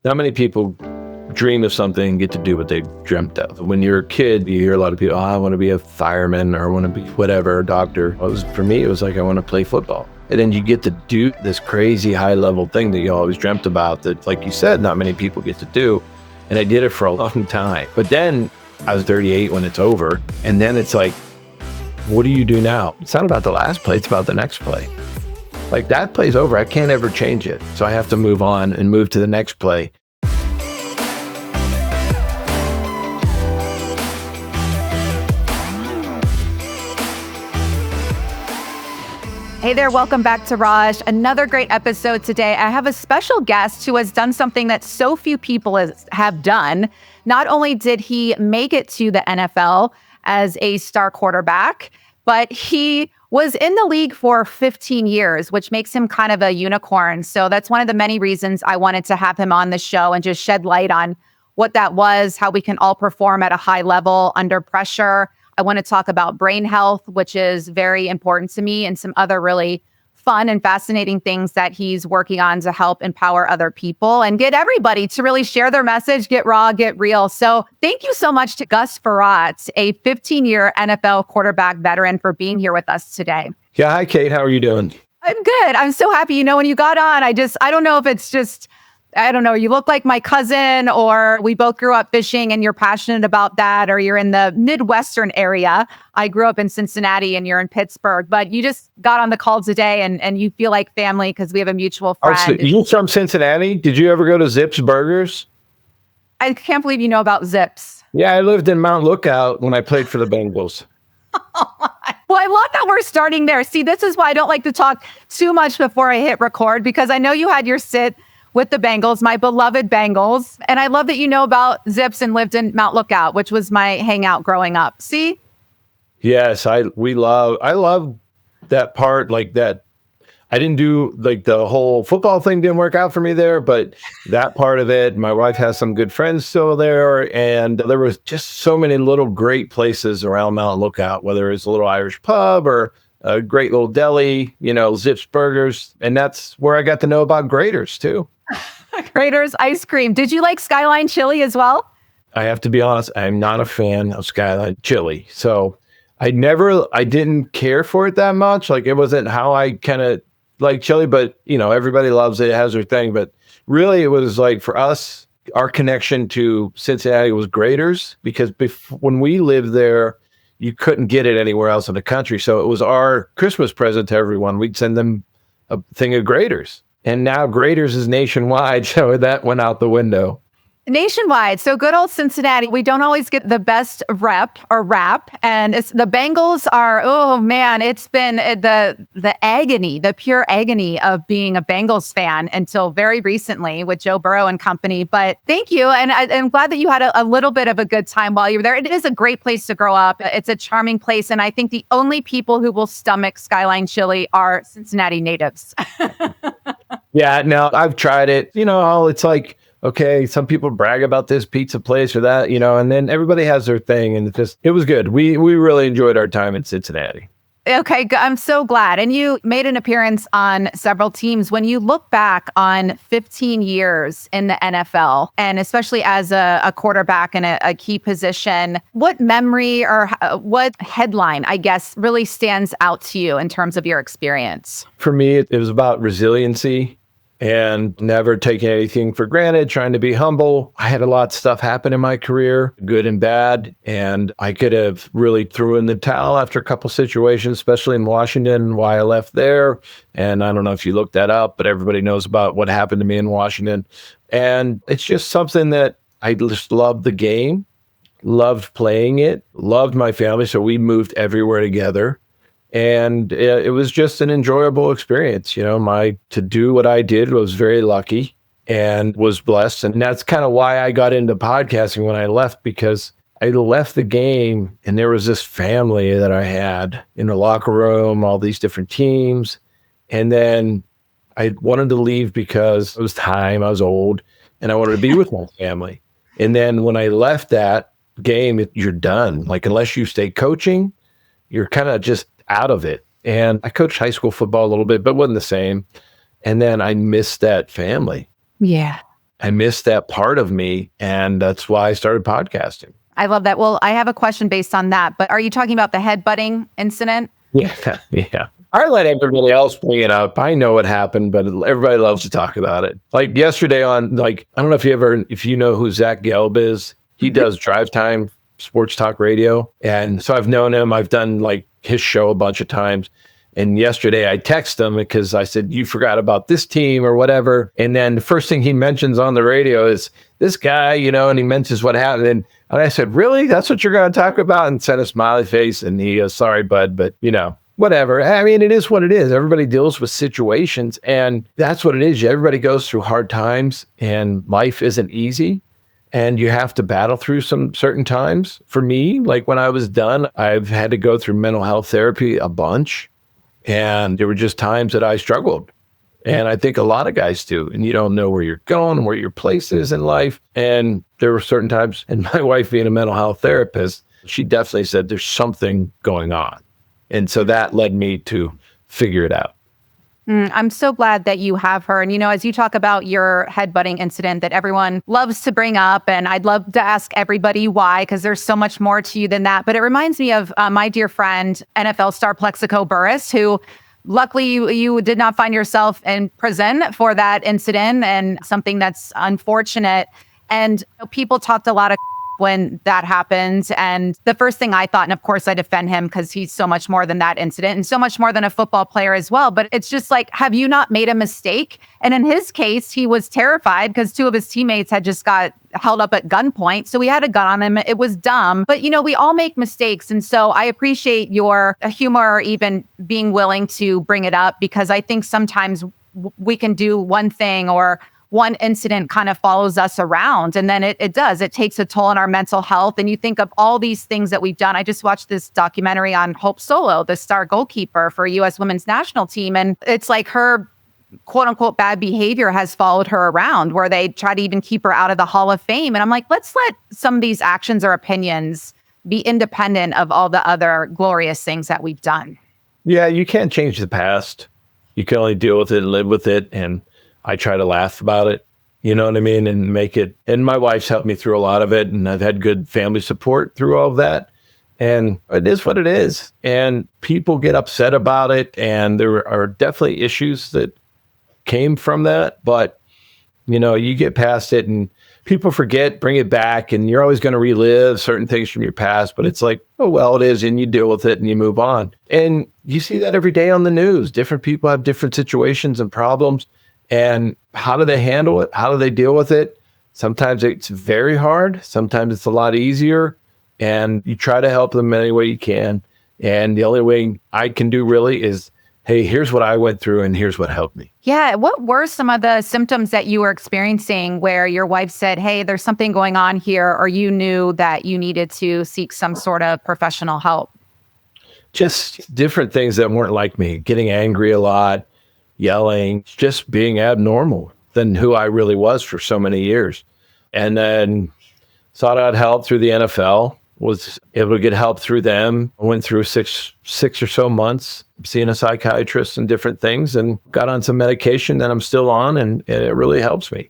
Not many people dream of something and get to do what they dreamt of. When you're a kid, you hear a lot of people, I want to be a fireman or I want to be whatever, a doctor. For me, it was like, I want to play football. And then you get to do this crazy high level thing that you always dreamt about that, like you said, not many people get to do. And I did it for a long time. But then I was 38 when it's over. And then it's like, what do you do now? It's not about the last play, it's about the next play. Like that play's over, I can't ever change it. So I have to move on and move to the next play. Hey there, welcome back to Raj. Another great episode today. I have a special guest who has done something that so few people have done. Not only did he make it to the NFL as a star quarterback, but he was in the league for 15 years, which makes him kind of a unicorn. So that's one of the many reasons I wanted to have him on the show and just shed light on what that was, how we can all perform at a high level under pressure. I want to talk about brain health, which is very important to me, and some other really fun and fascinating things that he's working on to help empower other people and get everybody to really share their message, get raw, get real. So thank you so much to Gus Frerotte, a 15-year NFL quarterback veteran, for being here with us today. Yeah, hi, Kate. How are you doing? I'm good. I'm so happy. You know, when you got on, I don't know if it's just, I don't know, you look like my cousin, or we both grew up fishing and you're passionate about that, or you're in the Midwestern area. I grew up in Cincinnati and you're in Pittsburgh, but you just got on the call today and you feel like family because we have a mutual friend. Oh, so you're from Cincinnati? Did you ever go to Zips Burgers? I can't believe you know about Zips. Yeah, I lived in Mount Lookout when I played for the Bengals. Well, I love that we're starting there. See, this is why I don't like to talk too much before I hit record, because I know you had your sit with the Bengals, my beloved Bengals. And I love that you know about Zips and lived in Mount Lookout, which was my hangout growing up. See? Yes, I love that part, like that. I didn't do, like, the whole football thing didn't work out for me there, but that part of it, my wife has some good friends still there. And there was just so many little great places around Mount Lookout, whether it's a little Irish pub or a great little deli, Zips Burgers. And that's where I got to know about Graders too. Graders ice cream. Did you like Skyline chili as well? I have to be honest, I'm not a fan of Skyline chili. So I didn't care for it that much. Like, it wasn't how I kind of like chili, but everybody loves it. It has their thing. But really it was like, for us, our connection to Cincinnati was Graders, because when we lived there, you couldn't get it anywhere else in the country. So it was our Christmas present to everyone. We'd send them a thing of Graders. And now Graders is nationwide, so that went out the window. Nationwide. So good old Cincinnati. We don't always get the best rep or rap. And the Bengals are, oh man, it's been the agony, the pure agony of being a Bengals fan until very recently with Joe Burrow and company. But thank you. And I'm glad that you had a little bit of a good time while you were there. It is a great place to grow up. It's a charming place. And I think the only people who will stomach Skyline chili are Cincinnati natives. Yeah, no, I've tried it. It's like, okay, some people brag about this pizza place or that, and then everybody has their thing, and it was good. We really enjoyed our time in Cincinnati. Okay, I'm so glad. And you made an appearance on several teams. When you look back on 15 years in the NFL, and especially as a quarterback in a key position, what memory or what headline, I guess, really stands out to you in terms of your experience? For me, it was about resiliency and never taking anything for granted, trying to be humble. I had a lot of stuff happen in my career, good and bad, and I could have really threw in the towel after a couple situations, especially in Washington, why I left there. And I don't know if you looked that up, but everybody knows about what happened to me in Washington. And it's just something that I just loved the game, loved playing it, loved my family. So we moved everywhere together. And it was just an enjoyable experience. To do what I did was very lucky and was blessed. And that's kind of why I got into podcasting when I left, because I left the game and there was this family that I had in the locker room, all these different teams. And then I wanted to leave because it was time, I was old, and I wanted to be with my family. And then when I left that game, you're done. Like, unless you stay coaching, you're kind of just out of it. And I coached high school football a little bit, but wasn't the same. And then I missed that family. Yeah. I missed that part of me. And that's why I started podcasting. I love that. Well, I have a question based on that, but are you talking about the headbutting incident? Yeah. Yeah. I let everybody else bring it up. I know what happened, but everybody loves to talk about it. Like yesterday on, like, I don't know if you know who Zach Gelb is. He does Drive Time Sports Talk Radio. And so I've known him. I've done like his show a bunch of times. And yesterday I texted him because I said, you forgot about this team or whatever. And then the first thing he mentions on the radio is this guy, and he mentions what happened. And I said, really? That's what you're going to talk about? And sent a smiley face. And he goes, sorry, bud, but whatever. I mean, it is what it is. Everybody deals with situations, and that's what it is. Everybody goes through hard times, and life isn't easy, and you have to battle through some certain times. For me, like when I was done, I've had to go through mental health therapy a bunch, and there were just times that I struggled. And I think a lot of guys do, and you don't know where you're going, where your place is in life. And there were certain times, and my wife being a mental health therapist, she definitely said there's something going on. And so that led me to figure it out. I'm so glad that you have her. And, as you talk about your headbutting incident that everyone loves to bring up, and I'd love to ask everybody why, because there's so much more to you than that. But it reminds me of my dear friend, NFL star Plexico Burress, who luckily you did not find yourself in prison for that incident, and something that's unfortunate. And people talked a lot of when that happened. And the first thing I thought, and of course I defend him because he's so much more than that incident and so much more than a football player as well. But it's just like, have you not made a mistake? And in his case, he was terrified because two of his teammates had just got held up at gunpoint. So he had a gun on him. It was dumb. But, we all make mistakes. And so I appreciate your humor, or even being willing to bring it up, because I think sometimes we can do one thing, or one incident kind of follows us around, and then it takes a toll on our mental health. And you think of all these things that we've done. I just watched this documentary on Hope Solo, the star goalkeeper for U.S. women's national team. And it's like her quote unquote bad behavior has followed her around, where they try to even keep her out of the Hall of Fame. And I'm like, let's let some of these actions or opinions be independent of all the other glorious things that we've done. Yeah, you can't change the past. You can only deal with it and live with it. And I try to laugh about it, you know what I mean? And make it, and my wife's helped me through a lot of it. And I've had good family support through all of that. And it is what it is. And people get upset about it. And there are definitely issues that came from that. But, you get past it, and people forget, bring it back. And you're always going to relive certain things from your past. But it's like, oh, well, it is. And you deal with it and you move on. And you see that every day on the news. Different people have different situations and problems. And how do they handle it? How do they deal with it? Sometimes it's very hard. Sometimes it's a lot easier. And you try to help them any way you can. And the only way I can do really is, hey, here's what I went through and here's what helped me. Yeah. What were some of the symptoms that you were experiencing where your wife said, hey, there's something going on here, or you knew that you needed to seek some sort of professional help? Just different things that weren't like me. Getting angry a lot, yelling, just being abnormal than who I really was for so many years. And then sought out help through the NFL, was able to get help through them. I went through six or so months seeing a psychiatrist and different things, and got on some medication that I'm still on, and it really helps me.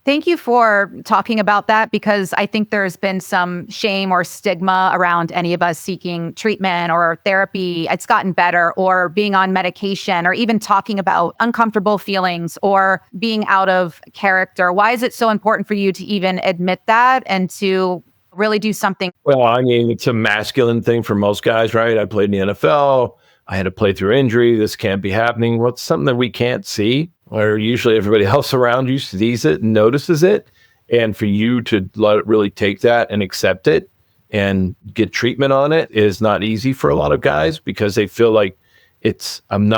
Thank you for talking about that, because I think there's been some shame or stigma around any of us seeking treatment or therapy. It's gotten better, or being on medication, or even talking about uncomfortable feelings or being out of character. Why is it so important for you to even admit that and to really do something? Well, I mean, it's a masculine thing for most guys, right? I played in the NFL. I had to play through injury. This can't be happening. Well, it's something that we can't see, where usually everybody else around you sees it and notices it. And for you to really take that and accept it and get treatment on it is not easy for a lot of guys, because they feel like I'm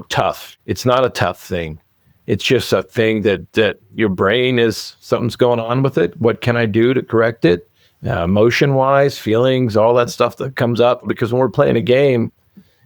tough. It's not a tough thing. It's just a thing that your brain is, something's going on with it. What can I do to correct it? Emotion-wise, feelings, all that stuff that comes up. Because when we're playing a game,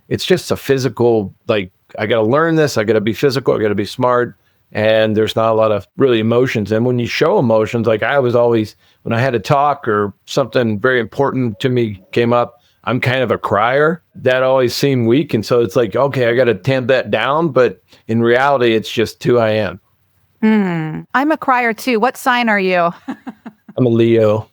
it's just a physical, like, I got to learn this. I got to be physical. I got to be smart. And there's not a lot of really emotions. And when you show emotions, like I was always, when I had to talk or something very important to me came up, I'm kind of a crier. That always seemed weak. And so it's like, okay, I got to tamp that down. But in reality, it's just who I am. I'm a crier too. What sign are you? I'm a Leo.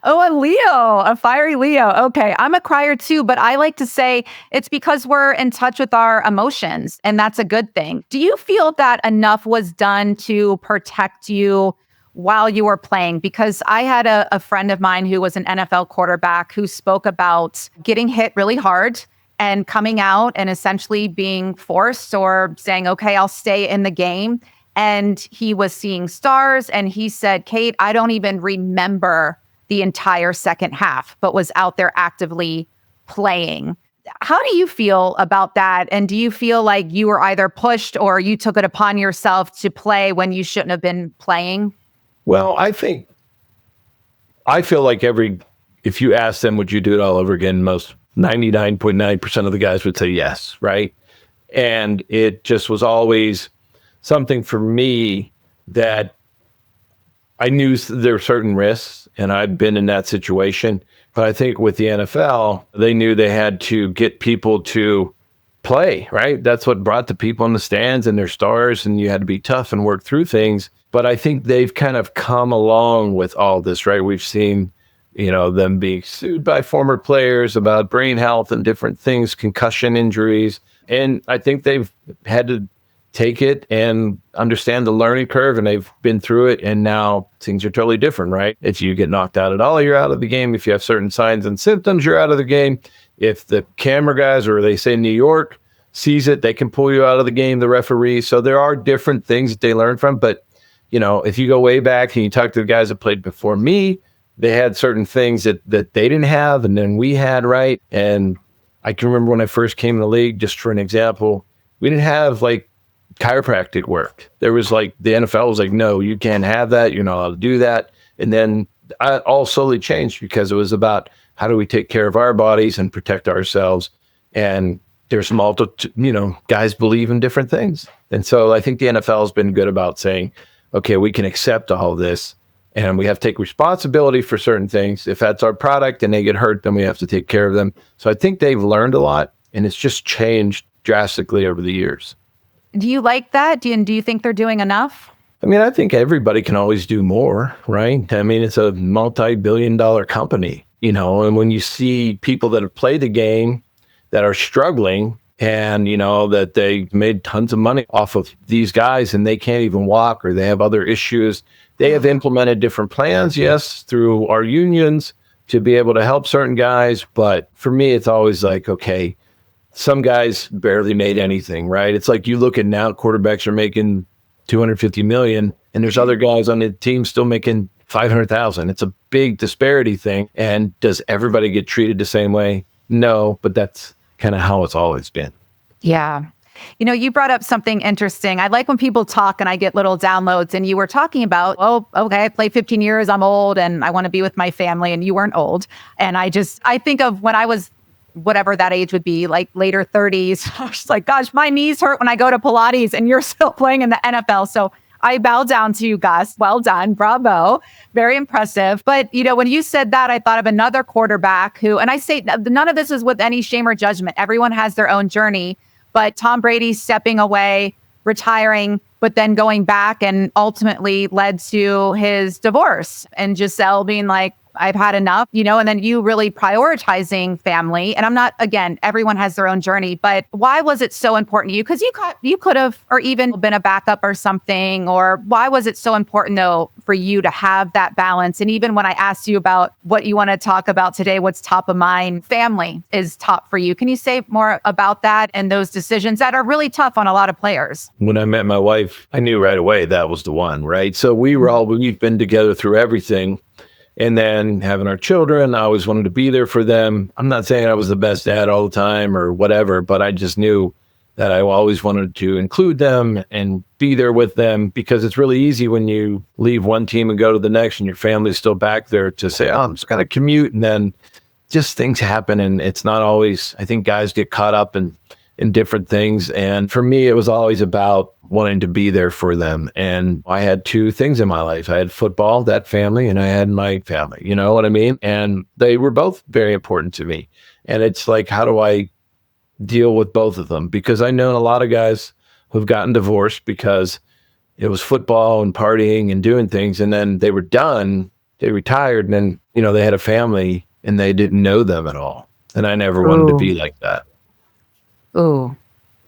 Oh, a Leo, a fiery Leo. Okay. I'm a crier too, but I like to say it's because we're in touch with our emotions, and that's a good thing. Do you feel that enough was done to protect you while you were playing? Because I had a friend of mine who was an NFL quarterback who spoke about getting hit really hard and coming out and essentially being forced or saying, okay, I'll stay in the game. And he was seeing stars. And he said, Kate, I don't even remember the entire second half, but was out there actively playing. How do you feel about that? And do you feel like you were either pushed or you took it upon yourself to play when you shouldn't have been playing? Well, I feel like if you ask them, would you do it all over again? Most 99.9% of the guys would say yes, right? And it just was always something for me that I knew there were certain risks, and I'd been in that situation. But I think with the NFL, they knew they had to get people to play, right? That's what brought the people in the stands and their stars, and you had to be tough and work through things. But I think they've kind of come along with all this, right? We've seen, them being sued by former players about brain health and different things, concussion injuries. And I think they've had to take it and understand the learning curve, and they've been through it, and now things are totally different, right? If you get knocked out at all, you're out of the game. If you have certain signs and symptoms, you're out of the game. If the camera guys, or they say New York, sees it, they can pull you out of the game, the referee. So there are different things that they learn from. But, if you go way back and you talk to the guys that played before me, they had certain things that they didn't have, and then we had, right? And I can remember when I first came in the league, just for an example, we didn't have chiropractic work. There was the NFL was like, no, you can't have that. You're not allowed to do that. And then I all slowly changed because it was about how do we take care of our bodies and protect ourselves. And there's guys believe in different things. And so I think the NFL has been good about saying, okay, we can accept all this and we have to take responsibility for certain things. If that's our product and they get hurt, then we have to take care of them. So I think they've learned a lot, and it's just changed drastically over the years. Do you like that? Do you think they're doing enough? I think everybody can always do more, right? It's a multi-billion-dollar company, and when you see people that have played the game that are struggling and, that they made tons of money off of these guys and they can't even walk or they have other issues, they have implemented different plans, yes, through our unions to be able to help certain guys. But for me, it's always okay, some guys barely made anything, right? It's like you look at now, quarterbacks are making $250 million, and there's other guys on the team still making $500,000. It's a big disparity thing. And does everybody get treated the same way? No, but that's kind of how it's always been. Yeah. You brought up something interesting. I like when people talk and I get little downloads, and you were talking about, oh, okay, I played 15 years, I'm old, and I want to be with my family, and you weren't old. And I think of when I was whatever that age would be, later 30s. I was like, gosh, my knees hurt when I go to Pilates, and you're still playing in the NFL. So I bow down to you, Gus. Well done. Bravo. Very impressive. But, when you said that, I thought of another quarterback who, and I say none of this is with any shame or judgment. Everyone has their own journey. But Tom Brady stepping away, retiring, but then going back, and ultimately led to his divorce, and Giselle being like, I've had enough, and then you really prioritizing family. And I'm not, again, everyone has their own journey, but why was it so important to you? Because you could have, or even been a backup or something, or why was it so important though for you to have that balance? And even when I asked you about what you want to talk about today, what's top of mind, family is top for you. Can you say more about that and those decisions that are really tough on a lot of players? When I met my wife, I knew right away that was the one, right? So we've been together through everything. And then having our children, I always wanted to be there for them. I'm not saying I was the best dad all the time or whatever, but I just knew that I always wanted to include them and be there with them, because it's really easy when you leave one team and go to the next and your family's still back there to say, oh, I'm just going to commute. And then just things happen. And it's not always, I think guys get caught up in different things. And for me, it was always about wanting to be there for them. And I had two things in my life. I had football, that family, and I had my family, you know what I mean? And they were both very important to me. And it's like, how do I deal with both of them? Because I know a lot of guys who've gotten divorced because it was football and partying and doing things. And then they were done, they retired, and then, they had a family and they didn't know them at all. And I never wanted to Ooh. be like that. Ooh.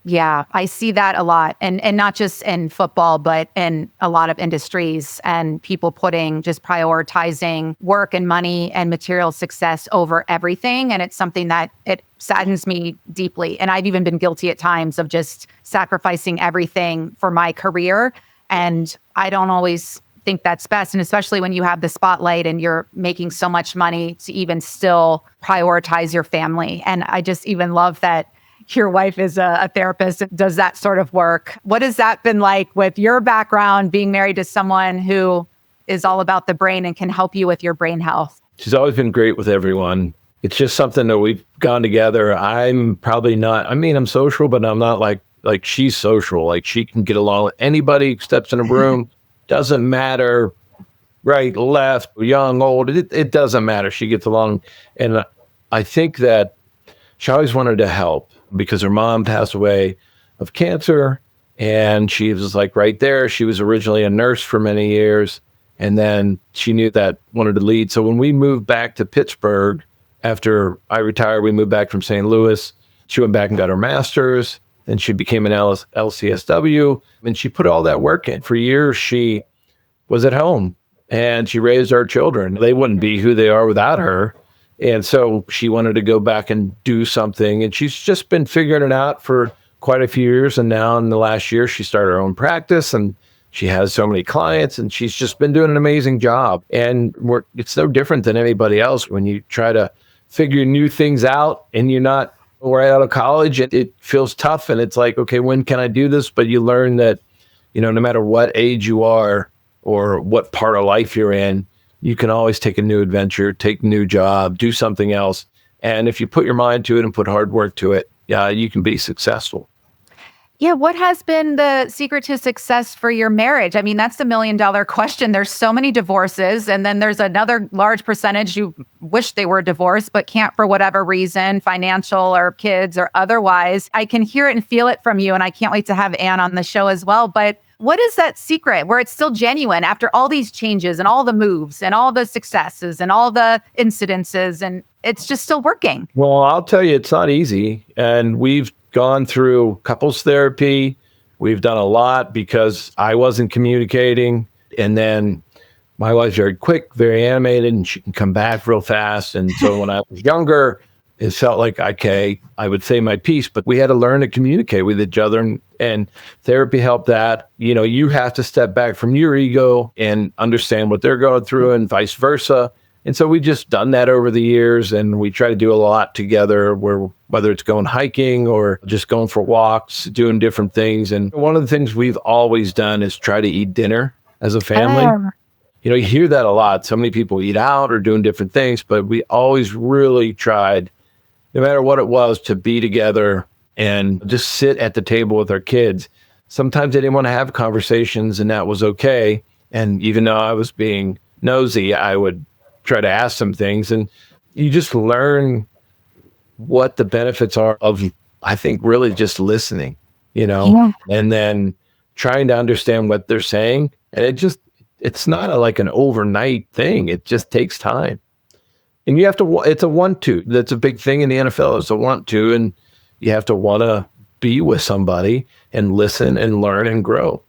Yeah, I see that a lot. And not just in football, but in a lot of industries and people just prioritizing work and money and material success over everything. And it's something that it saddens me deeply. And I've even been guilty at times of just sacrificing everything for my career. And I don't always think that's best. And especially when you have the spotlight and you're making so much money to even still prioritize your family. And I just even love that your wife is a therapist and does that sort of work. What has that been like with your background, being married to someone who is all about the brain and can help you with your brain health? She's always been great with everyone. It's just something that we've gone together. I'm probably not, I'm social, but I'm not like she's social. Like she can get along with anybody, steps in a room, doesn't matter, right, left, young, old, it doesn't matter. She gets along. And I think that she always wanted to help because her mom passed away of cancer, and she was like right there. She was originally a nurse for many years, and then she knew that wanted to lead. So when we moved back to Pittsburgh, after I retired, we moved back from St. Louis. She went back and got her master's, and she became an LCSW, and she put all that work in. For years, she was at home, and she raised our children. They wouldn't be who they are without her. And so she wanted to go back and do something. And she's just been figuring it out for quite a few years. And now in the last year, she started her own practice and she has so many clients and she's just been doing an amazing job. And it's no different than anybody else. When you try to figure new things out and you're not right out of college, it feels tough. And it's like, okay, when can I do this? But you learn that, no matter what age you are or what part of life you're in, you can always take a new adventure, take a new job, do something else. And if you put your mind to it and put hard work to it, yeah, you can be successful. Yeah. What has been the secret to success for your marriage? I mean, that's the $1 million question. There's so many divorces. And then there's another large percentage you wish they were divorced, but can't for whatever reason, financial or kids or otherwise. I can hear it and feel it from you. And I can't wait to have Ann on the show as well. But what is that secret where it's still genuine after all these changes and all the moves and all the successes and all the incidences and it's just still working? Well, I'll tell you, it's not easy. And we've gone through couples therapy. We've done a lot because I wasn't communicating. And then my wife's very quick, very animated, and she can come back real fast. And so when I was younger, it felt like, okay, I would say my piece, but we had to learn to communicate with each other. And therapy helped that. You have to step back from your ego and understand what they're going through and vice versa. And so we just done that over the years, and we try to do a lot together, whether it's going hiking or just going for walks, doing different things. And one of the things we've always done is try to eat dinner as a family. You hear that a lot. So many people eat out or doing different things, but we always really tried, no matter what it was, to be together and just sit at the table with our kids. Sometimes they didn't want to have conversations, and that was okay. And even though I was being nosy, I would try to ask some things. And you just learn what the benefits are of, I think, really just listening, and then trying to understand what they're saying. And it's not like an overnight thing. It just takes time. And you have to, it's a want-to. That's a big thing in the NFL. It's a want-to. And you have to want to be with somebody and listen and learn and grow.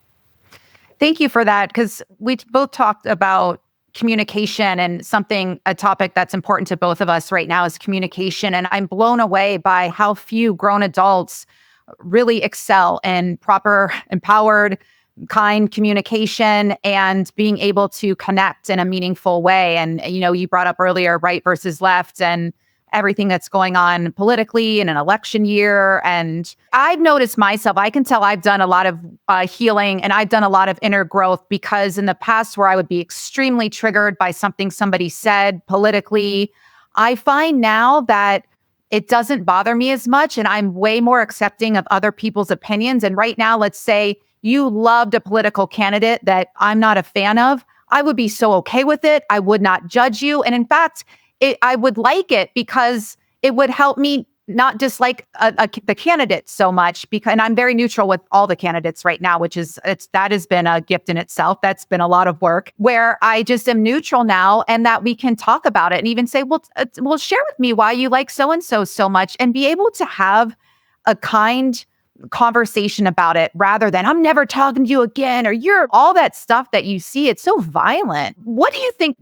Thank you for that. Because we both talked about communication, and a topic that's important to both of us right now is communication. And I'm blown away by how few grown adults really excel in proper, empowered, kind communication and being able to connect in a meaningful way. And, you brought up earlier, right versus left and everything that's going on politically in an election year. And I've noticed myself, I can tell I've done a lot of healing and I've done a lot of inner growth, because in the past where I would be extremely triggered by something somebody said politically, I find now that it doesn't bother me as much and I'm way more accepting of other people's opinions. And right now, let's say you loved a political candidate that I'm not a fan of, I would be so okay with it. I would not judge you. And in fact, I would like it because it would help me not dislike the candidate so much because, and I'm very neutral with all the candidates right now, that has been a gift in itself. That's been a lot of work where I just am neutral now, and that we can talk about it and even say, well, share with me why you like so-and-so so much, and be able to have a kind conversation about it rather than I'm never talking to you again, or you're all that stuff that you see. It's so violent. What do you think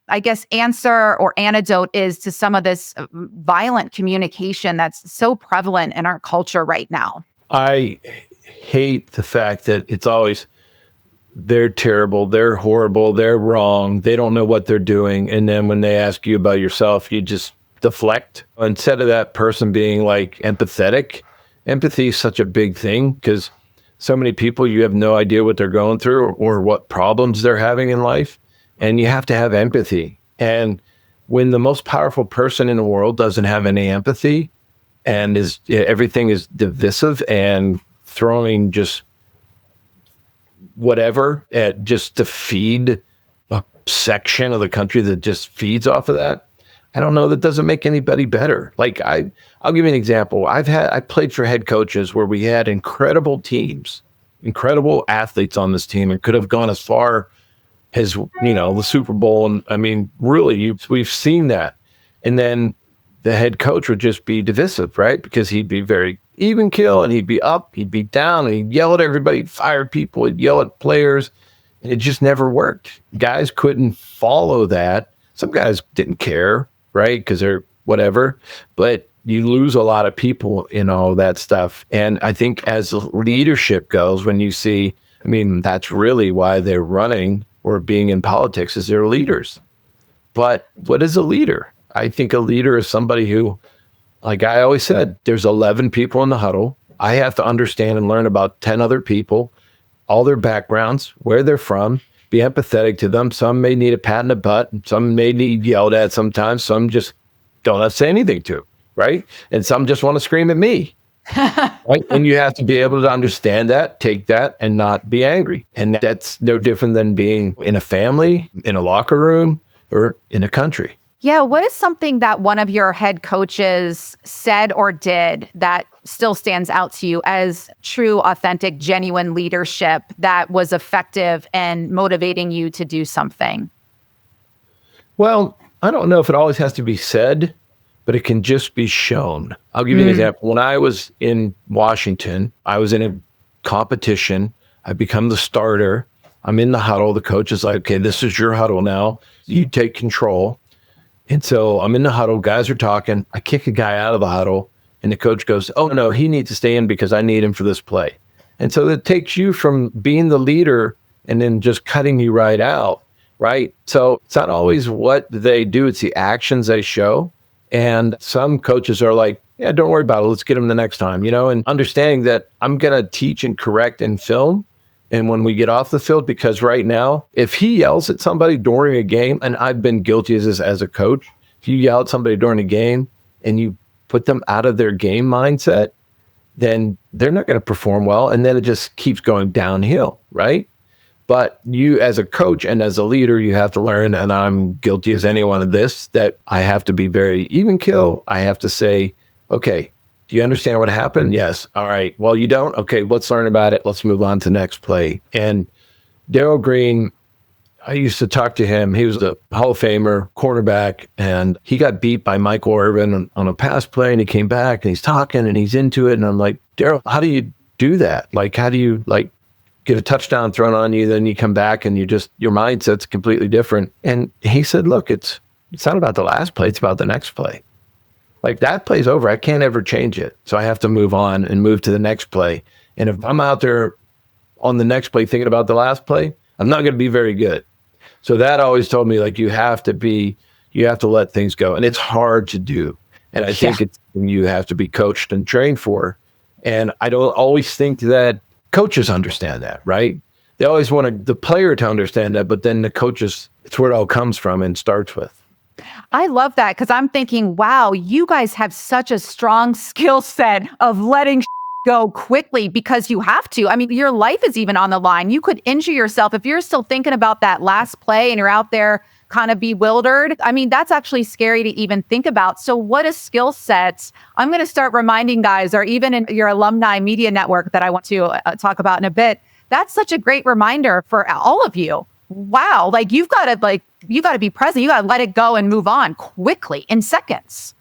I guess, answer or antidote is to some of this violent communication that's so prevalent in our culture right now? I hate the fact that it's always, they're terrible, they're horrible, they're wrong, they don't know what they're doing. And then when they ask you about yourself, you just deflect. Instead of that person being like empathetic, empathy is such a big thing because so many people, you have no idea what they're going through or what problems they're having in life. And you have to have empathy. And when the most powerful person in the world doesn't have any empathy and everything is divisive and throwing just whatever just to feed a section of the country that just feeds off of that, I don't know, that doesn't make anybody better. Like I'll give you an example. I played for head coaches where we had incredible teams, incredible athletes on this team, and could have gone as far as, the Super Bowl. And I mean, really, we've seen that. And then the head coach would just be divisive, right? Because he'd be very even kill, and he'd be up, he'd be down, and he'd yell at everybody, he'd fire people, he'd yell at players. And it just never worked. Guys couldn't follow that. Some guys didn't care, right? Because they're whatever. But you lose a lot of people in all that stuff. And I think as leadership goes, when you see, that's really why they're running or being in politics, is they're leaders. But what is a leader? I think a leader is somebody who, like I always said, there's 11 people in the huddle. I have to understand and learn about 10 other people, all their backgrounds, where they're from, be empathetic to them. Some may need a pat in the butt. Some may need yelled at sometimes. Some just don't have to say anything to, right? And some just want to scream at me. Right? And you have to be able to understand that, take that, and not be angry. And that's no different than being in a family, in a locker room, or in a country. Yeah. What is something that one of your head coaches said or did that still stands out to you as true, authentic, genuine leadership that was effective and motivating you to do something? Well, I don't know if it always has to be said, but it can just be shown. I'll give you an example. When I was in Washington, I was in a competition. I become the starter. I'm in the huddle. The coach is like, okay, this is your huddle now. You take control. And so I'm in the huddle. Guys are talking. I kick a guy out of the huddle. And the coach goes, oh, no, he needs to stay in because I need him for this play. And so it takes you from being the leader and then just cutting you right out, right? So it's not always what they do. It's the actions they show. And some coaches are like, yeah, don't worry about it. Let's get him the next time, and understanding that I'm going to teach and correct and film. And when we get off the field, because right now, if he yells at somebody during a game, and I've been guilty of this as a coach, if you yell at somebody during a game and you put them out of their game mindset, then they're not going to perform well. And then it just keeps going downhill, right? But you as a coach and as a leader, you have to learn, and I'm guilty as anyone of this, that I have to be very even kill. I have to say, okay, do you understand what happened? Yes. All right. Well, you don't? Okay, let's learn about it. Let's move on to the next play. And Darryl Green, I used to talk to him. He was a Hall of Famer, cornerback, and he got beat by Michael Irvin on a pass play, and he came back, and he's talking, and he's into it. And I'm like, Darryl, how do you do that? Like, how do you, get a touchdown thrown on you, then you come back and your mindset's completely different. And he said, look, it's not about the last play, it's about the next play. Like, that play's over. I can't ever change it. So I have to move on and move to the next play. And if I'm out there on the next play thinking about the last play, I'm not going to be very good. So that always told me, you have to let things go. And it's hard to do. And I think it's something you have to be coached and trained for. And I don't always think that coaches understand that, right? They always want the player to understand that, but then the coaches, it's where it all comes from and starts with. I love that because I'm thinking, wow, you guys have such a strong skill set of letting go quickly because you have to. Your life is even on the line. You could injure yourself if you're still thinking about that last play and you're out there kind of bewildered. I mean, that's actually scary to even think about. So what a skill set. I'm going to start reminding guys, or even in your alumni media network that I want to talk about in a bit. That's such a great reminder for all of you. Wow. Like you got to be present. You got to let it go and move on quickly in seconds.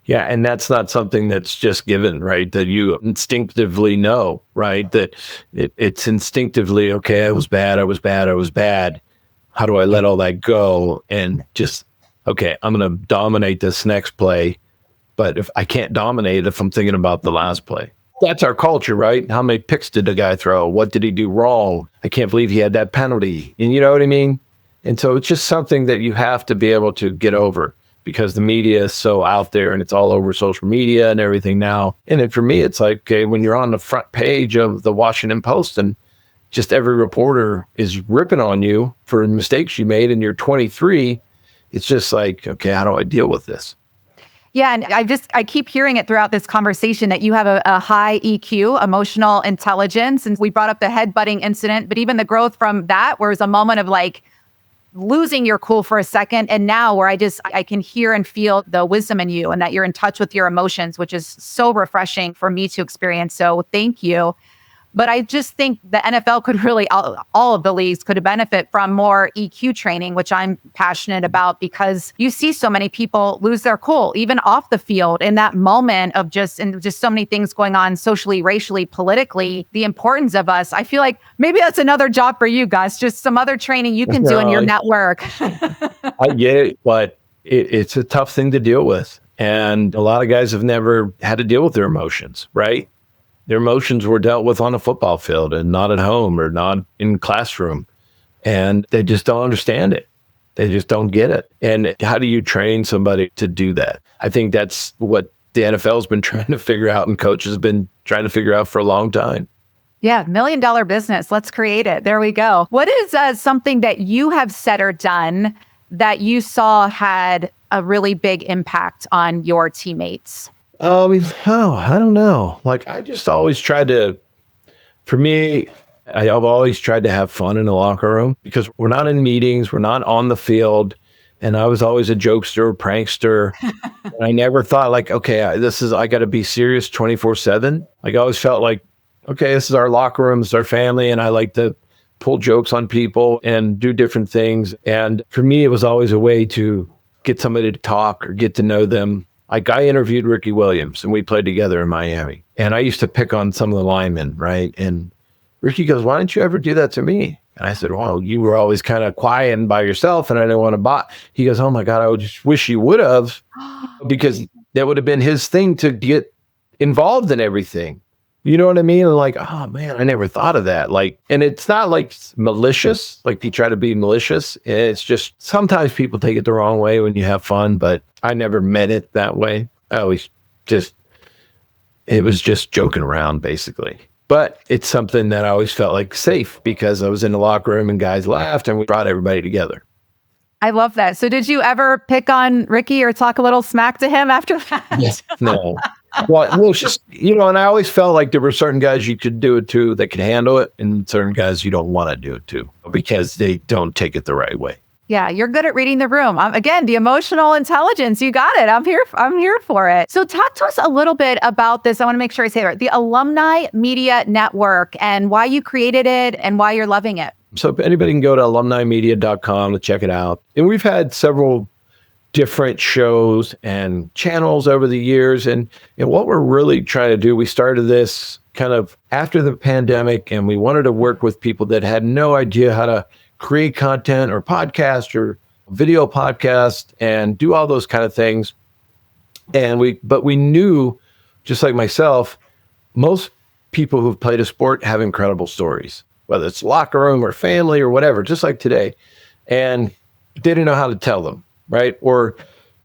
Yeah. And that's not something that's just given, right? That you instinctively know, right? That it's instinctively, okay, I was bad. How do I let all that go? And just, okay, I'm going to dominate this next play. But if I can't dominate, if I'm thinking about the last play, that's our culture, right? How many picks did the guy throw? What did he do wrong? I can't believe he had that penalty. And you know what I mean? And so it's just something that you have to be able to get over, because the media is so out there and it's all over social media and everything now. And then for me, it's like, okay, when you're on the front page of the Washington Post and just every reporter is ripping on you for mistakes you made and you're 23, it's just like, okay, how do I deal with this? Yeah. And I keep hearing it throughout this conversation that you have a high EQ, emotional intelligence. And we brought up the headbutting incident, but even the growth from that was a moment of like losing your cool for a second. And now where I can hear and feel the wisdom in you and that you're in touch with your emotions, which is so refreshing for me to experience. So thank you. But I just think the NFL could really, all of the leagues could benefit from more EQ training, which I'm passionate about, because you see so many people lose their cool, even off the field, in that moment of just so many things going on socially, racially, politically. The importance of us. I feel like maybe that's another job for you guys, just some other training you can do in your network. I get it, but it's a tough thing to deal with. And a lot of guys have never had to deal with their emotions, right? Their emotions were dealt with on a football field and not at home or not in classroom. And they just don't understand it. They just don't get it. And how do you train somebody to do that? I think that's what the NFL has been trying to figure out and coaches have been trying to figure out for a long time. Yeah, $1 million business. Let's create it. There we go. What is something that you have said or done that you saw had a really big impact on your teammates? I don't know. Like, I just always tried to, for me, I've always tried to have fun in the locker room, because we're not in meetings, we're not on the field. And I was always a jokester, prankster. And I never thought like, okay, I got to be serious 24/7. Like, I always felt like, okay, this is our locker room, it's our family. And I like to pull jokes on people and do different things. And for me, it was always a way to get somebody to talk or get to know them. Like, I interviewed Ricky Williams and we played together in Miami. And I used to pick on some of the linemen, right? And Ricky goes, why didn't you ever do that to me? And I said, well, you were always kind of quiet and by yourself and I didn't want to bot. He goes, oh my God, I just wish you would have, because that would have been his thing to get involved in everything. You know what I mean? And like, oh man, I never thought of that. Like, and it's not like malicious, like he tried to be malicious. It's just sometimes people take it the wrong way when you have fun, but I never meant it that way. I always it was just joking around basically. But it's something that I always felt like safe, because I was in the locker room and guys laughed and we brought everybody together. I love that. So did you ever pick on Ricky or talk a little smack to him after that? Yes. No. Well, it's just, and I always felt like there were certain guys you could do it to that could handle it, and certain guys you don't want to do it to because they don't take it the right way. Yeah, you're good at reading the room. Again, the emotional intelligence, you got it. I'm here for it. So talk to us a little bit about this. I want to make sure I say it right. The Alumni Media Network, and why you created it and why you're loving it. So if anybody can go to alumnimedia.com to check it out. And we've had several different shows and channels over the years. And what we're really trying to do, we started this kind of after the pandemic, and we wanted to work with people that had no idea how to create content or podcast or video podcast and do all those kind of things. But we knew, just like myself, most people who've played a sport have incredible stories, whether it's locker room or family or whatever, just like today. And they didn't know how to tell them, right? Or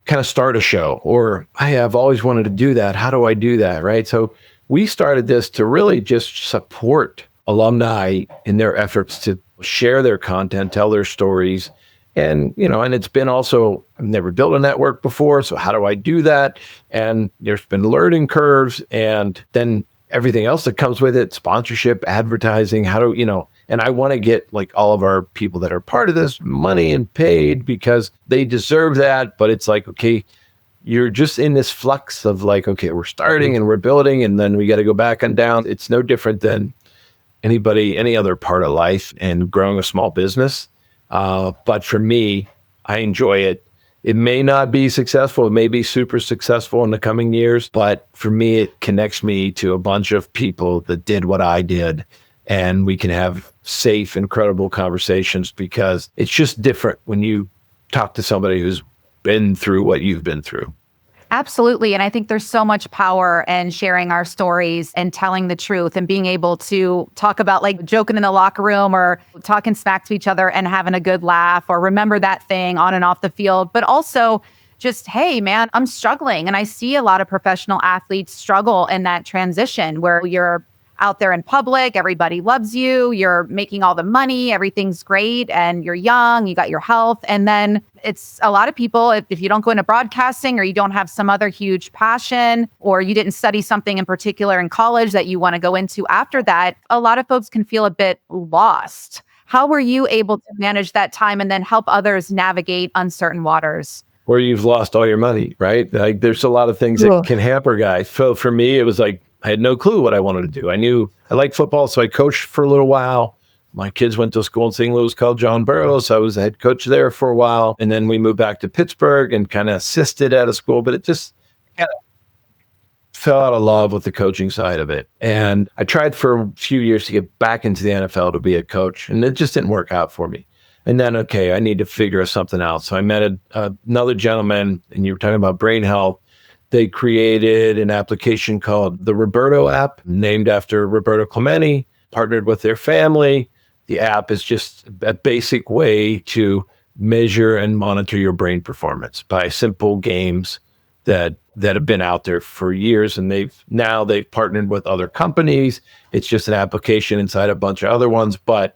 kind of start a show, or hey, I've always wanted to do that. How do I do that, right? So we started this to really just support alumni in their efforts to share their content, tell their stories. And, and it's been also, I've never built a network before. So how do I do that? And there's been learning curves, and then everything else that comes with it, sponsorship, advertising, And I want to get like all of our people that are part of this money and paid because they deserve that. But it's like, okay, you're just in this flux of like, okay, we're starting and we're building and then we got to go back and down. It's no different than any other part of life and growing a small business. But for me, I enjoy it. It may not be successful. It may be super successful in the coming years. But for me, it connects me to a bunch of people that did what I did. And we can have safe, incredible conversations because it's just different when you talk to somebody who's been through what you've been through. Absolutely. And I think there's so much power in sharing our stories and telling the truth and being able to talk about like joking in the locker room or talking smack to each other and having a good laugh or remember that thing on and off the field. But also just, hey, man, I'm struggling. And I see a lot of professional athletes struggle in that transition where you're out there in public, everybody loves you, you're making all the money, everything's great, and you're young, you got your health. And then it's a lot of people, if you don't go into broadcasting or you don't have some other huge passion or you didn't study something in particular in college that you want to go into after that, a lot of folks can feel a bit lost. How were you able to manage that time and then help others navigate uncertain waters? Where you've lost all your money, right? Like there's a lot of things that can hamper guys. So for me, it was like, I had no clue what I wanted to do. I knew I liked football, so I coached for a little while. My kids went to a school in St. Louis called John Burroughs. So I was a head coach there for a while. And then we moved back to Pittsburgh and kind of assisted at a school, but it just kind of fell out of love with the coaching side of it. And I tried for a few years to get back into the NFL to be a coach, and it just didn't work out for me. And then, okay, I need to figure something out. So I met another gentleman, and you were talking about brain health. They created an application called the Roberto app, named after Roberto Clemente, partnered with their family. The app is just a basic way to measure and monitor your brain performance by simple games that have been out there for years. And they've partnered with other companies. It's just an application inside a bunch of other ones, but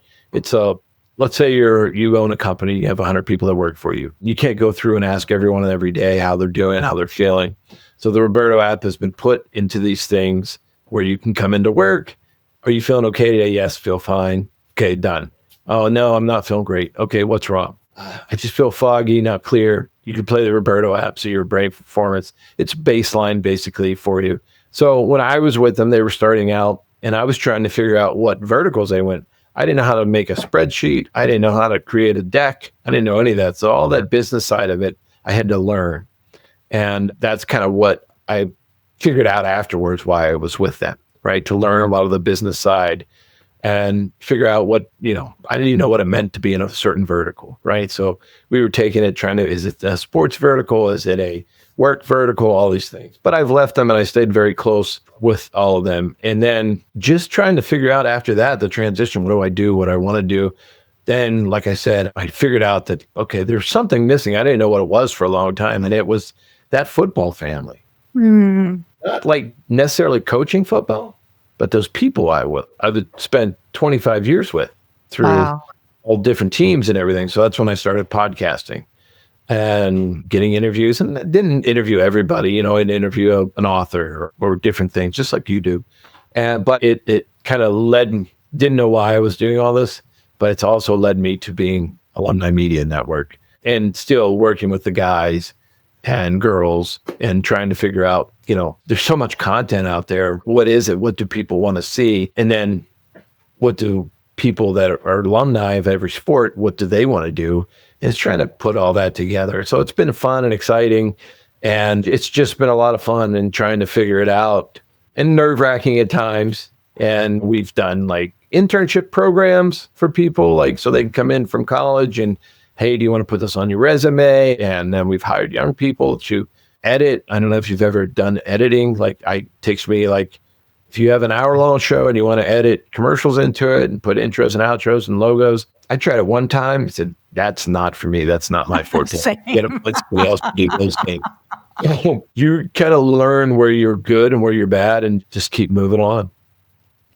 let's say you own a company, you have 100 people that work for you. You can't go through and ask everyone every day how they're doing, how they're feeling. So the Roberto app has been put into these things where you can come into work. Are you feeling okay today? Yes, feel fine. Okay, done. Oh, no, I'm not feeling great. Okay, what's wrong? I just feel foggy, not clear. You can play the Roberto app, so your brain performance, it's baseline basically for you. So when I was with them, they were starting out, and I was trying to figure out what verticals they went. I didn't know how to make a spreadsheet. I didn't know how to create a deck. I didn't know any of that. So all that business side of it, I had to learn. And that's kind of what I figured out afterwards why I was with them, right? To learn a lot of the business side and figure out what, I didn't even know what it meant to be in a certain vertical, right? So we were taking it, is it a sports vertical? Is it a work vertical? All these things. But I've left them and I stayed very close with all of them. And then just trying to figure out after that, the transition, what do I do? What do I want to do? Then, like I said, I figured out that, okay, there's something missing. I didn't know what it was for a long time. And it was that football family. Not like necessarily coaching football, but those people I would spend 25 years with through all different teams and everything. So that's when I started podcasting and getting interviews. And I didn't interview everybody, I'd interview an author or different things, just like you do. But it kind of didn't know why I was doing all this, but it's also led me to being Alumni Media Network and still working with the guys and girls and trying to figure out, there's so much content out there. What is it? What do people want to see? And then what do people that are alumni of every sport, what do they want to do? And it's trying to put all that together. So it's been fun and exciting. And it's just been a lot of fun and trying to figure it out and nerve-wracking at times. And we've done like internship programs for people, like so they can come in from college and, hey, do you want to put this on your resume? And then we've hired young people to edit. I don't know if you've ever done editing. Like it takes me like, if you have an hour-long show and you want to edit commercials into it and put intros and outros and logos, I tried it one time. I said, that's not for me. That's not my forte. Get somebody else to do those things. You kind of learn where you're good and where you're bad and just keep moving on.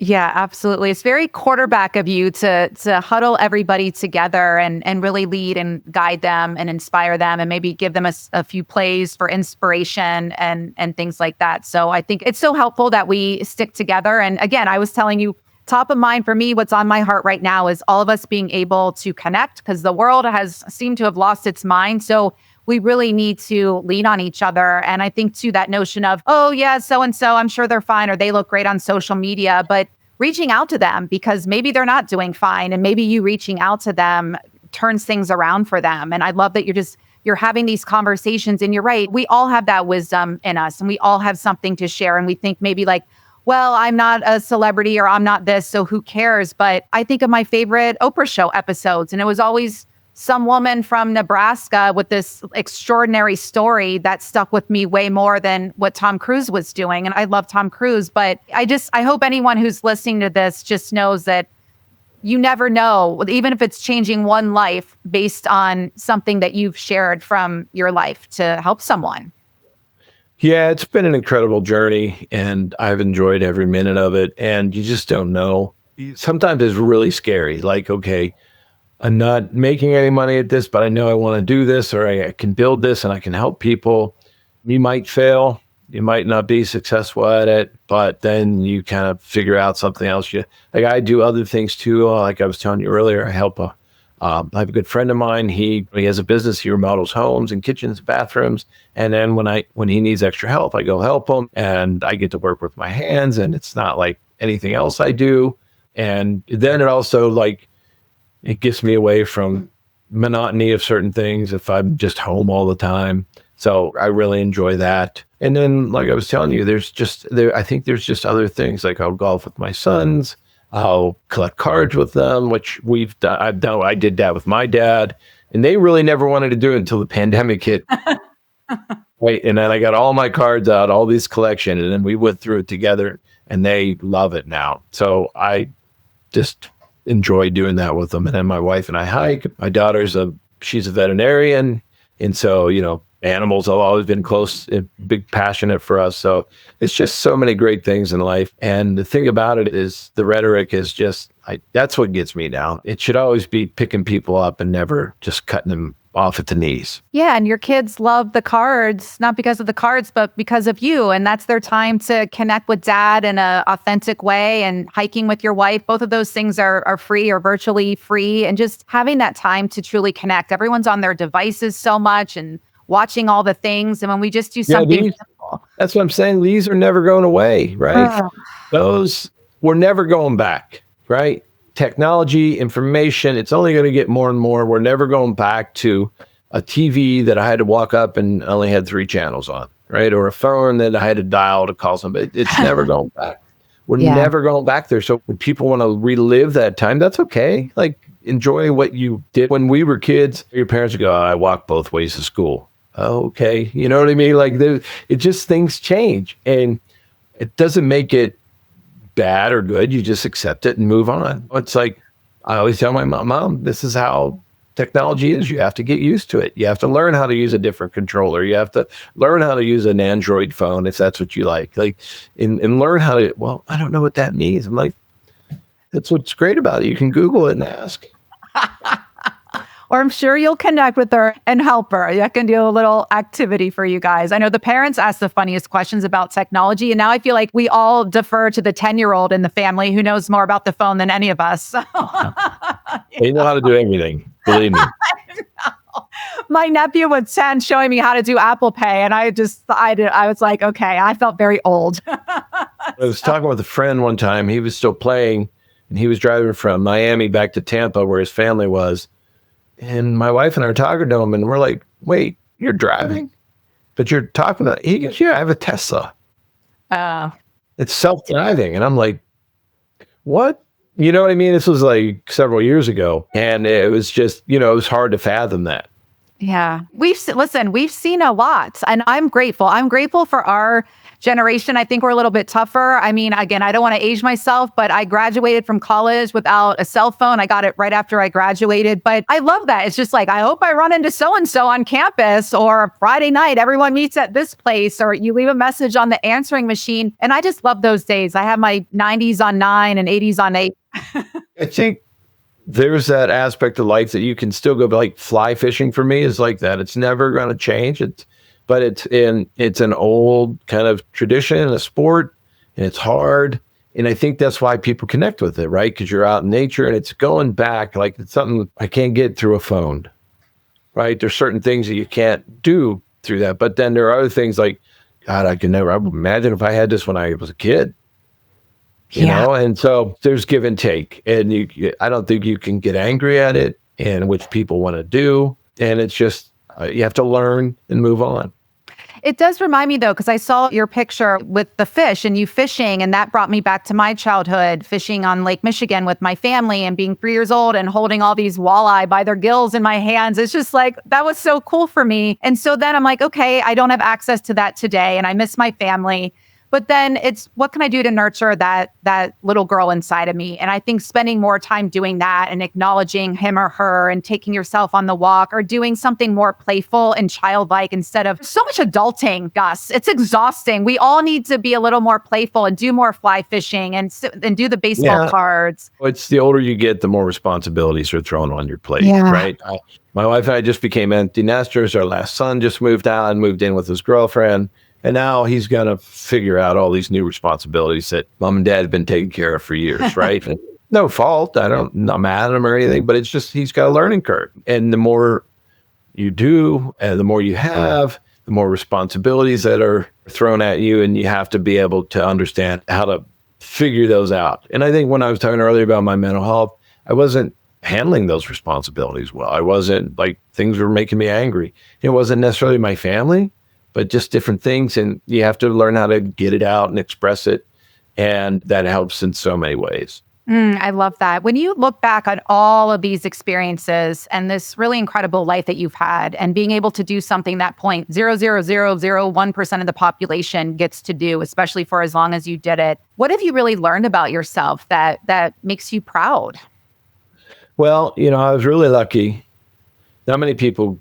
Yeah, absolutely. It's very quarterback of you to huddle everybody together and really lead and guide them and inspire them and maybe give them a few plays for inspiration and things like that. So I think it's so helpful that we stick together. And again, I was telling you top of mind for me, what's on my heart right now is all of us being able to connect, because the world has seemed to have lost its mind. So we really need to lean on each other. And I think too, that notion of, oh yeah, so-and-so, I'm sure they're fine, or they look great on social media, but reaching out to them because maybe they're not doing fine. And maybe you reaching out to them turns things around for them. And I love that you're having these conversations, and you're right. We all have that wisdom in us, and we all have something to share. And we think maybe like, well, I'm not a celebrity, or I'm not this, so who cares? But I think of my favorite Oprah show episodes, and it was always some woman from Nebraska with this extraordinary story that stuck with me way more than what Tom Cruise was doing. And I love Tom Cruise, but I hope anyone who's listening to this just knows that you never know, even if it's changing one life based on something that you've shared from your life to help someone. Yeah, it's been an incredible journey, and I've enjoyed every minute of it. And you just don't know. Sometimes it's really scary. Like, okay, I'm not making any money at this, but I know I want to do this, or I can build this and I can help people. You might fail. You might not be successful at it, but then you kind of figure out something else. I do other things too. Like I was telling you earlier, I have a good friend of mine. He has a business. He remodels homes and kitchens, bathrooms. And then when he needs extra help, I go help him, and I get to work with my hands, and it's not like anything else I do. And then it also it gets me away from monotony of certain things if I'm just home all the time. So I really enjoy that. And then, like I was telling you, I think there's just other things, like I'll golf with my sons. I'll collect cards with them, which we've done. I did that with my dad, and they really never wanted to do it until the pandemic hit. Right. And then I got all my cards out, all these collection, and then we went through it together, and they love it now. So I just enjoy doing that with them. And then my wife and I hike. My she's a veterinarian. And so, animals have always been close, big passionate for us. So it's just so many great things in life. And the thing about it is the rhetoric is that's what gets me down. It should always be picking people up and never just cutting them off at the knees. Yeah. And your kids love the cards, not because of the cards, but because of you. And that's their time to connect with dad in an authentic way, and hiking with your wife. Both of those things are free or virtually free. And just having that time to truly connect. Everyone's on their devices so much and watching all the things. And when we just do something simple. That's what I'm saying. These are never going away, right? We're never going back, right? Technology, information, it's only going to get more and more. We're never going back to a TV that I had to walk up and only had 3 channels on, right? Or a phone that I had to dial to call somebody. It's never going back. We're never going back there. So when people want to relive that time, that's okay. Like, enjoy what you did when we were kids. Your parents would go, I walk both ways to school. Oh, okay. You know what I mean? Like, it just, things change, and it doesn't make it bad or good. You just accept it and move on. It's like, I always tell my mom, this is how technology is. You have to get used to it. You have to learn how to use a different controller. You have to learn how to use an Android phone if that's what you like. And learn how to, well, I don't know what that means. I'm like, that's what's great about it. You can Google it and ask. Or I'm sure you'll connect with her and help her. I can do a little activity for you guys. I know the parents ask the funniest questions about technology, and now I feel like we all defer to the 10-year-old in the family who knows more about the phone than any of us. They know how to do anything, believe me. My nephew was 10 showing me how to do Apple Pay, and I was like, okay, I felt very old. I was talking with a friend one time. He was still playing, and he was driving from Miami back to Tampa where his family was. And my wife and I are talking to him, and we're like, wait, you're driving? But you're talking about, he goes, yeah, I have a Tesla. It's self-driving. And I'm like, what? You know what I mean? This was like several years ago. And it was just, it was hard to fathom that. Yeah. We've seen a lot, and I'm grateful. I'm grateful for our generation. I think we're a little bit tougher. I mean, again, I don't want to age myself, but I graduated from college without a cell phone. I got it right after I graduated, but I love that. It's just like, I hope I run into so-and-so on campus, or Friday night, everyone meets at this place, or you leave a message on the answering machine. And I just love those days. I have my 90s on 9 and 80s on 8. I think there's that aspect of life that you can still go, like fly fishing for me is like that. It's never going to change. But it's an old kind of tradition, a sport, and it's hard. And I think that's why people connect with it, right? Because you're out in nature and it's going back, like it's something I can't get through a phone, right? There's certain things that you can't do through that. But then there are other things like, God, I would imagine if I had this when I was a kid, Yeah. and so there's give and take. And I don't think you can get angry at it, and which people want to do. And it's just, you have to learn and move on. It does remind me, though, because I saw your picture with the fish and you fishing, and that brought me back to my childhood, fishing on Lake Michigan with my family and being 3 years old and holding all these walleye by their gills in my hands. It's just like, that was so cool for me. And so then I'm like, okay, I don't have access to that today and I miss my family. But then it's, what can I do to nurture that little girl inside of me? And I think spending more time doing that and acknowledging him or her and taking yourself on the walk or doing something more playful and childlike instead of so much adulting, Gus. It's exhausting. We all need to be a little more playful and do more fly fishing and do the baseball cards. It's the older you get, the more responsibilities are thrown on your plate, Yeah. right? My wife and I just became empty nesters. Our last son just moved out and moved in with his girlfriend. And now he's going to figure out all these new responsibilities that mom and dad have been taking care of for years, right? And no fault. I'm not mad at him or anything, but it's just he's got a learning curve. And the more you do, and the more you have, the more responsibilities that are thrown at you. And you have to be able to understand how to figure those out. And I think when I was talking earlier about my mental health, I wasn't handling those responsibilities well. I wasn't, like, things were making me angry. It wasn't necessarily my family, but just different things. And you have to learn how to get it out and express it. And that helps in so many ways. I love that. When you look back on all of these experiences and this really incredible life that you've had and being able to do something that 0.00001% of the population gets to do, especially for as long as you did it, what have you really learned about yourself that makes you proud? Well, I was really lucky. Not many people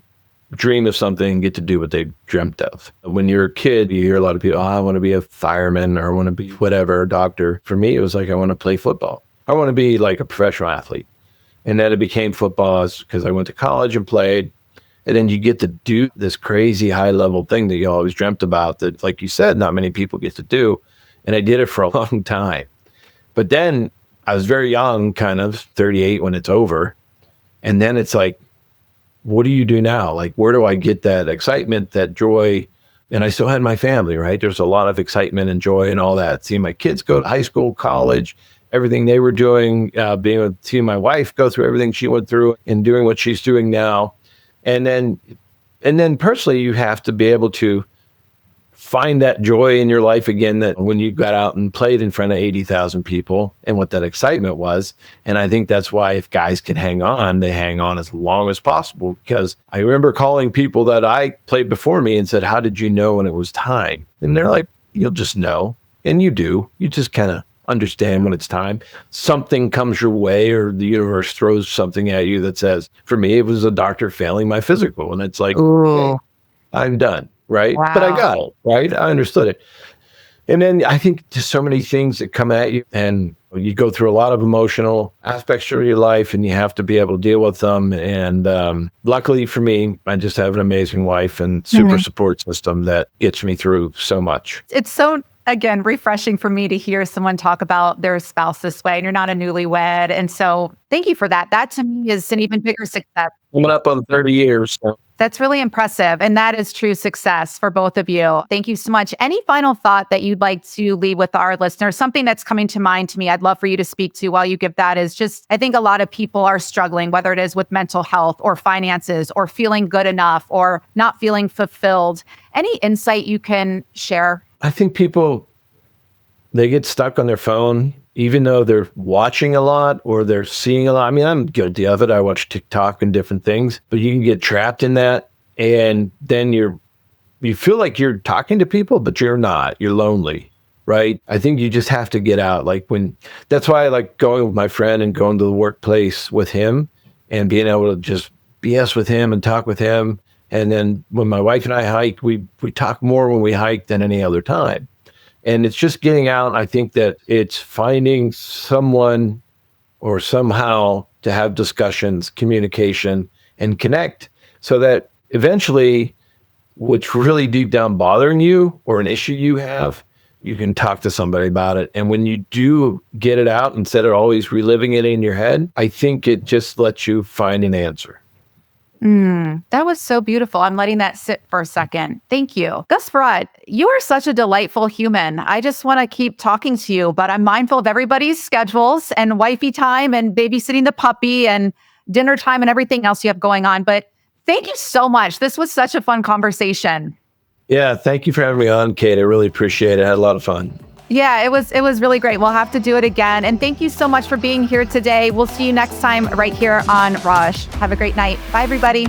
dream of something and get to do what they dreamt of. When you're a kid, you hear a lot of people, I want to be a fireman or I want to be whatever, a doctor. For me, it was like, I want to play football. I want to be like a professional athlete. And then it became football because I went to college and played. And then you get to do this crazy high level thing that you always dreamt about that, like you said, not many people get to do. And I did it for a long time. But then I was very young, kind of 38 when it's over. And then it's like, what do you do now? Like, where do I get that excitement, that joy? And I still had my family, right? There's a lot of excitement and joy and all that. Seeing my kids go to high school, college, everything they were doing, seeing my wife go through everything she went through and doing what she's doing now. And then personally, you have to be able to find that joy in your life again, that when you got out and played in front of 80,000 people and what that excitement was. And I think that's why if guys can hang on, they hang on as long as possible. Because I remember calling people that I played before me and said, how did you know when it was time? And they're like, you'll just know. And you do. You just kind of understand when it's time. Something comes your way or the universe throws something at you that says, for me, it was a doctor failing my physical. And it's like, okay, I'm done. Right. Wow. But I got it. Right. I understood it. And then I think just so many things that come at you and you go through a lot of emotional aspects of your life and you have to be able to deal with them. And luckily for me, I just have an amazing wife and super support system that gets me through so much. It's so, again, refreshing for me to hear someone talk about their spouse this way and you're not a newlywed. And so thank you for that. That to me is an even bigger success. Coming up on 30 years. So. That's really impressive. And that is true success for both of you. Thank you so much. Any final thought that you'd like to leave with our listeners? Something that's coming to mind to me, I'd love for you to speak to while you give that is just, I think a lot of people are struggling, whether it is with mental health or finances or feeling good enough or not feeling fulfilled. Any insight you can share? I think people, they get stuck on their phone, even though they're watching a lot or they're seeing a lot. I mean, I'm guilty of it. I watch TikTok and different things, but you can get trapped in that. And then you feel like you're talking to people, but you're not. You're lonely, right? I think you just have to get out. That's why I like going with my friend and going to the workplace with him and being able to just BS with him and talk with him. And then when my wife and I hike, we talk more when we hike than any other time. And it's just getting out. I think that it's finding someone or somehow to have discussions, communication, and connect so that eventually what's really deep down bothering you or an issue you have, you can talk to somebody about it. And when you do get it out instead of always reliving it in your head, I think it just lets you find an answer. That was so beautiful. I'm letting that sit for a second. Thank you. Gus Frerotte, you are such a delightful human. I just want to keep talking to you, but I'm mindful of everybody's schedules and wifey time and babysitting the puppy and dinner time and everything else you have going on. But thank you so much. This was such a fun conversation. Yeah, thank you for having me on, Kate. I really appreciate it. I had a lot of fun. Yeah, it was really great. We'll have to do it again. And thank you so much for being here today. We'll see you next time right here on Raj. Have a great night. Bye, everybody.